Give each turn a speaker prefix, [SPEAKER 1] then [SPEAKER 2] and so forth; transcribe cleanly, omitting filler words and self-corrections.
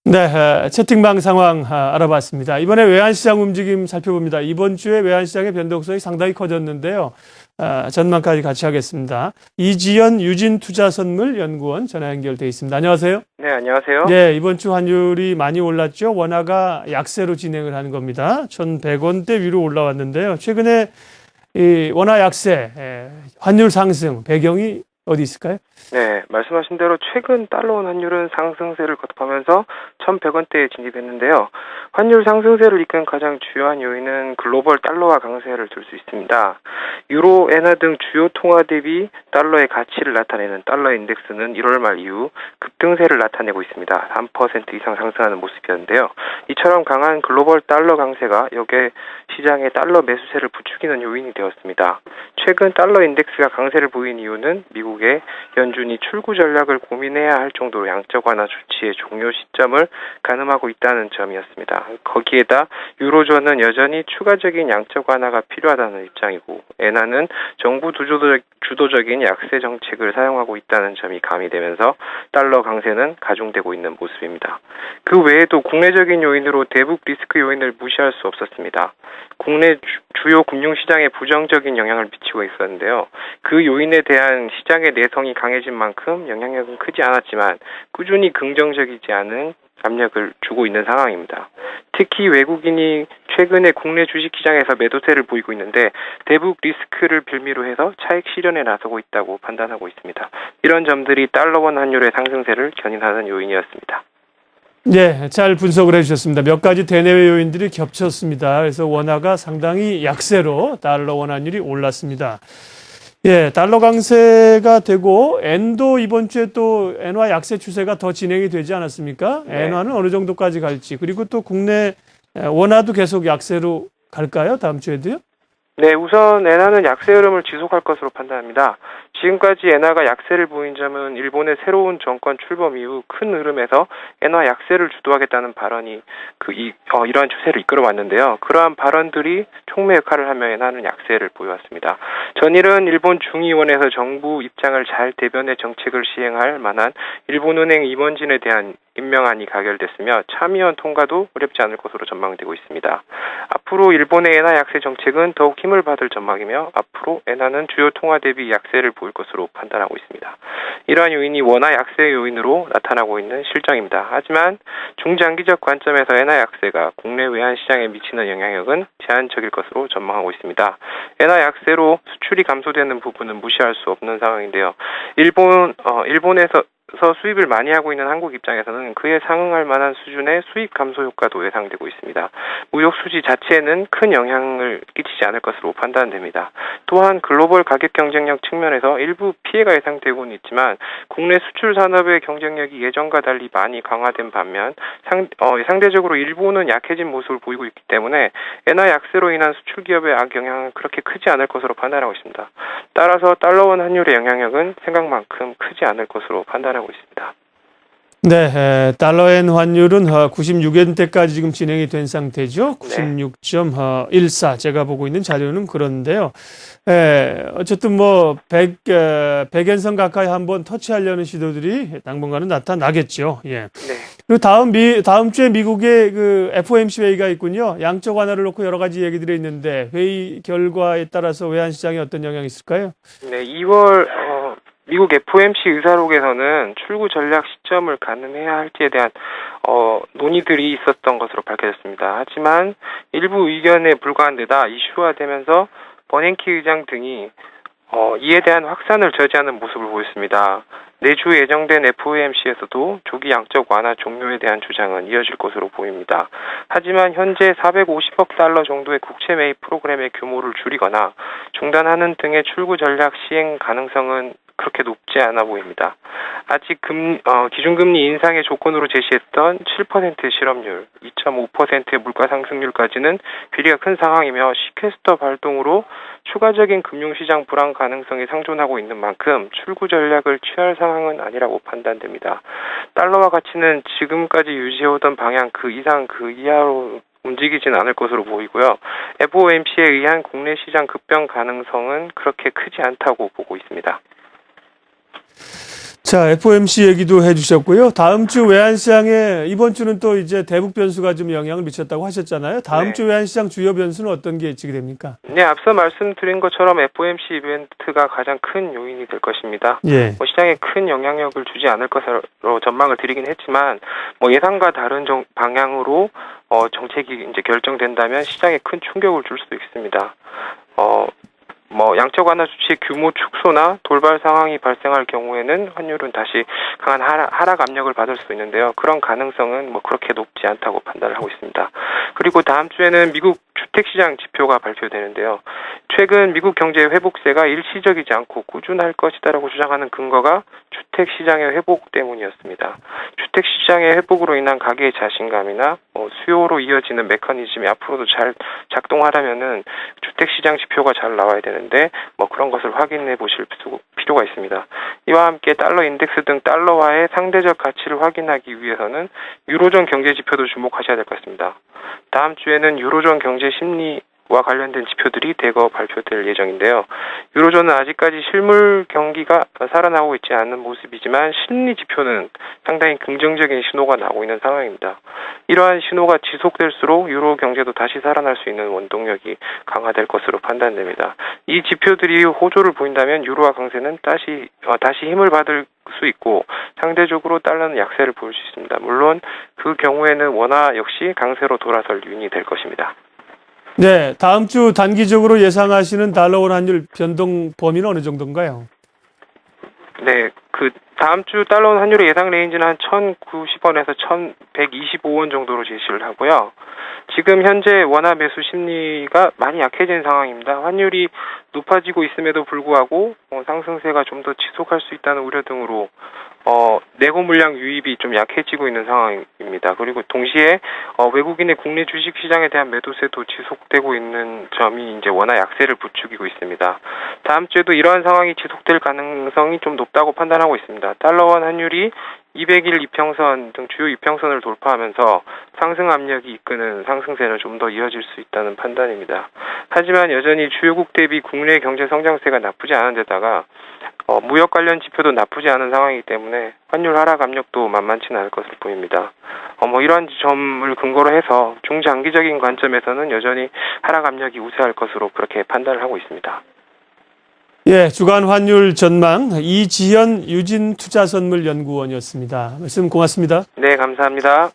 [SPEAKER 1] 네, 채팅방 상황 알아봤습니다. 이번에 외환시장 움직임 살펴봅니다. 이번 주에 외환시장의 변동성이 상당히 커졌는데요. 전망까지 같이 하겠습니다. 이지연 유진투자선물연구원 전화 연결돼 있습니다. 안녕하세요.
[SPEAKER 2] 네, 안녕하세요.
[SPEAKER 1] 네, 이번 주 환율이 많이 올랐죠. 원화가 약세로 진행을 하는 겁니다. 1,100원대 위로 올라왔는데요. 최근에 이 원화 약세, 환율 상승 배경이 어디 있을까요?
[SPEAKER 2] 네, 말씀하신 대로 최근 달러원 환율은 상승세를 거듭하면서 1,100원대에 진입했는데요. 환율 상승세를 이끈 가장 주요한 요인은 글로벌 달러화 강세를 들 수 있습니다. 유로, 엔화 등 주요 통화 대비 달러의 가치를 나타내는 달러 인덱스는 1월 말 이후 급등세를 나타내고 있습니다. 3% 이상 상승하는 모습이었는데요. 이처럼 강한 글로벌 달러 강세가 역의 시장의 달러 매수세를 부추기는 요인이 되었습니다. 최근 달러 인덱스가 강세를 보인 이유는 미국의 연준이 출구 전략을 고민해야 할 정도로 양적 완화 조치의 종료 시점을 가늠하고 있다는 점이었습니다. 거기에다 유로존은 여전히 추가적인 양적 완화가 필요하다는 입장이고, 엔화는 정부 주도적인 약세 정책을 사용하고 있다는 점이 가미되면서 달러 강세는 가중되고 있는 모습입니다. 그 외에도 국내적인 요인으로 대북 리스크 요인을 무시할 수 없었습니다. 국내 주요 금융시장에 부정적인 영향을 미치고 있었는데요. 그 요인에 대한 시장의 내성이 강해진 만큼 영향력은 크지 않았지만 꾸준히 긍정적이지 않은 압력을 주고 있는 상황입니다. 특히 외국인이 최근에 국내 주식시장에서 매도세를 보이고 있는데 대북 리스크를 빌미로 해서 차익 실현에 나서고 있다고 판단하고 있습니다. 이런 점들이 달러원 환율의 상승세를 견인하는 요인이었습니다.
[SPEAKER 1] 네, 잘 분석을 해주셨습니다. 몇 가지 대내외 요인들이 겹쳤습니다. 그래서 원화가 상당히 약세로 달러 원환율이 올랐습니다. 예, 달러 강세가 되고 엔도 이번 주에 또 엔화 약세 추세가 더 진행이 되지 않았습니까?
[SPEAKER 2] 네.
[SPEAKER 1] 엔화는 어느 정도까지 갈지, 그리고 또 국내 원화도 계속 약세로 갈까요? 다음 주에도요?
[SPEAKER 2] 네, 우선 엔화는 약세 흐름을 지속할 것으로 판단합니다. 지금까지 엔화가 약세를 보인 점은 일본의 새로운 정권 출범 이후 큰 흐름에서 엔화 약세를 주도하겠다는 발언이 이러한 추세를 이끌어왔는데요. 그러한 발언들이 촉매 역할을 하며 엔화는 약세를 보여왔습니다. 전일은 일본 중의원에서 정부 입장을 잘 대변해 정책을 시행할 만한 일본은행 임원진에 대한 임명안이 가결됐으며 참의원 통과도 어렵지 않을 것으로 전망되고 있습니다. 앞으로 일본의 엔화 약세 정책은 더욱 힘을 받을 전망이며 앞으로 엔화는 주요 통화 대비 약세를 보일 것으로 판단하고 있습니다. 이러한 요인이 원화 약세 요인으로 나타나고 있는 실정입니다. 하지만 중장기적 관점에서 엔화 약세가 국내 외환 시장에 미치는 영향력은 제한적일 것으로 전망하고 있습니다. 엔화 약세로 수출이 감소되는 부분은 무시할 수 없는 상황인데요. 일본에서 수입을 많이 하고 있는 한국 입장에서는 그에 상응할 만한 수준의 수입 감소 효과도 예상되고 있습니다. 무역 수지 자체에는 큰 영향을 끼치지 않을 것으로 판단됩니다. 또한 글로벌 가격 경쟁력 측면에서 일부 피해가 예상되고는 있지만 국내 수출 산업의 경쟁력이 예전과 달리 많이 강화된 반면 상대적으로 일본은 약해진 모습을 보이고 있기 때문에 엔화 약세로 인한 수출 기업의 악영향은 그렇게 크지 않을 것으로 판단하고 있습니다. 따라서 달러원 환율의 영향력은 생각만큼 크지 않을 것으로 판단하고 있습니다.
[SPEAKER 1] 네, 달러엔 환율은 96엔대까지 지금 진행이 된 상태죠. 96.14 제가 보고 있는 자료는 그런데요. 어쨌든 뭐 100엔선 가까이 한번 터치하려는 시도들이 당분간은 나타나겠죠. 예.
[SPEAKER 2] 네.
[SPEAKER 1] 그리고 다음 주에 미국의 그 FOMC 회의가 있군요. 양적 완화를 놓고 여러 가지 얘기들이 있는데 회의 결과에 따라서 외환 시장에 어떤 영향이 있을까요?
[SPEAKER 2] 네, 2월 미국 FOMC 의사록에서는 출구 전략 시점을 가늠해야 할지에 대한 논의들이 있었던 것으로 밝혀졌습니다. 하지만 일부 의견에 불과한 데다 이슈화되면서 버냉키 의장 등이 이에 대한 확산을 저지하는 모습을 보였습니다. 내주 예정된 FOMC에서도 조기 양적 완화 종료에 대한 주장은 이어질 것으로 보입니다. 하지만 현재 450억 달러 정도의 국채 매입 프로그램의 규모를 줄이거나 중단하는 등의 출구 전략 시행 가능성은 그렇게 높지 않아 보입니다. 아직 기준금리 인상의 조건으로 제시했던 7% 실업률, 2.5%의 물가 상승률까지는 괴리가 큰 상황이며 시퀘스터 발동으로 추가적인 금융시장 불안 가능성이 상존하고 있는 만큼 출구 전략을 취할 상황은 아니라고 판단됩니다. 달러화 가치는 지금까지 유지해오던 방향 그 이상 그 이하로 움직이진 않을 것으로 보이고요. FOMC에 의한 국내 시장 급변 가능성은 그렇게 크지 않다고 보고 있습니다.
[SPEAKER 1] 자, FOMC 얘기도 해주셨고요. 다음 주 외환시장에 이번 주는 또 이제 대북 변수가 좀 영향을 미쳤다고 하셨잖아요. 다음
[SPEAKER 2] 네.
[SPEAKER 1] 주 외환시장 주요 변수는 어떤 게 예측이 됩니까?
[SPEAKER 2] 네, 앞서 말씀드린 것처럼 FOMC 이벤트가 가장 큰 요인이 될 것입니다.
[SPEAKER 1] 예.
[SPEAKER 2] 시장에 큰 영향력을 주지 않을 것으로 전망을 드리긴 했지만, 예상과 다른 방향으로 정책이 이제 결정된다면 시장에 큰 충격을 줄 수도 있습니다. 양적 완화 조치의 규모 축소나 돌발 상황이 발생할 경우에는 환율은 다시 강한 하락 압력을 받을 수 있는데요. 그런 가능성은 그렇게 높지 않다고 판단을 하고 있습니다. 그리고 다음 주에는 미국 주택시장 지표가 발표되는데요. 최근 미국 경제 회복세가 일시적이지 않고 꾸준할 것이다라고 주장하는 근거가 주택시장의 회복 때문이었습니다. 주택시장의 회복으로 인한 가계의 자신감이나 수요로 이어지는 메커니즘이 앞으로도 잘 작동하려면은 주택시장 지표가 잘 나와야 되는데 그런 것을 확인해 보실 필요가 있습니다. 이와 함께 달러 인덱스 등 달러화의 상대적 가치를 확인하기 위해서는 유로존 경제 지표도 주목하셔야 될 것 같습니다. 다음 주에는 유로존 경제 심리와 관련된 지표들이 대거 발표될 예정인데요. 유로존은 아직까지 실물 경기가 살아나고 있지 않은 모습이지만 심리 지표는 상당히 긍정적인 신호가 나오고 있는 상황입니다. 이러한 신호가 지속될수록 유로 경제도 다시 살아날 수 있는 원동력이 강화될 것으로 판단됩니다. 이 지표들이 호조를 보인다면 유로화 강세는 다시 힘을 받을 수 있고 상대적으로 달러는 약세를 보일 수 있습니다. 물론 그 경우에는 원화 역시 강세로 돌아설 요인이 될 것입니다.
[SPEAKER 1] 네, 다음 주 단기적으로 예상하시는 달러원 환율 변동 범위는 어느 정도인가요?
[SPEAKER 2] 네, 다음 주 달러원 환율의 예상 레인지는 한 1,090원에서 1,125원 정도로 제시를 하고요. 지금 현재 원화 매수 심리가 많이 약해진 상황입니다. 환율이 높아지고 있음에도 불구하고 상승세가 좀 더 지속할 수 있다는 우려 등으로 내고 물량 유입이 좀 약해지고 있는 상황입니다. 그리고 동시에 외국인의 국내 주식 시장에 대한 매도세도 지속되고 있는 점이 이제 원화 약세를 부추기고 있습니다. 다음 주에도 이러한 상황이 지속될 가능성이 좀 높다고 판단하고 있습니다. 달러원 환율이 200일 이평선 등 주요 이평선을 돌파하면서 상승 압력이 이끄는 상승세는 좀 더 이어질 수 있다는 판단입니다. 하지만 여전히 주요국 대비 국내 경제 성장세가 나쁘지 않은 데다가 무역 관련 지표도 나쁘지 않은 상황이기 때문에 환율 하락 압력도 만만치는 않을 것으로 보입니다. 이러한 점을 근거로 해서 중장기적인 관점에서는 여전히 하락 압력이 우세할 것으로 그렇게 판단을 하고 있습니다.
[SPEAKER 1] 예, 주간 환율 전망 이지현 유진투자선물연구원이었습니다. 말씀 고맙습니다.
[SPEAKER 2] 네, 감사합니다.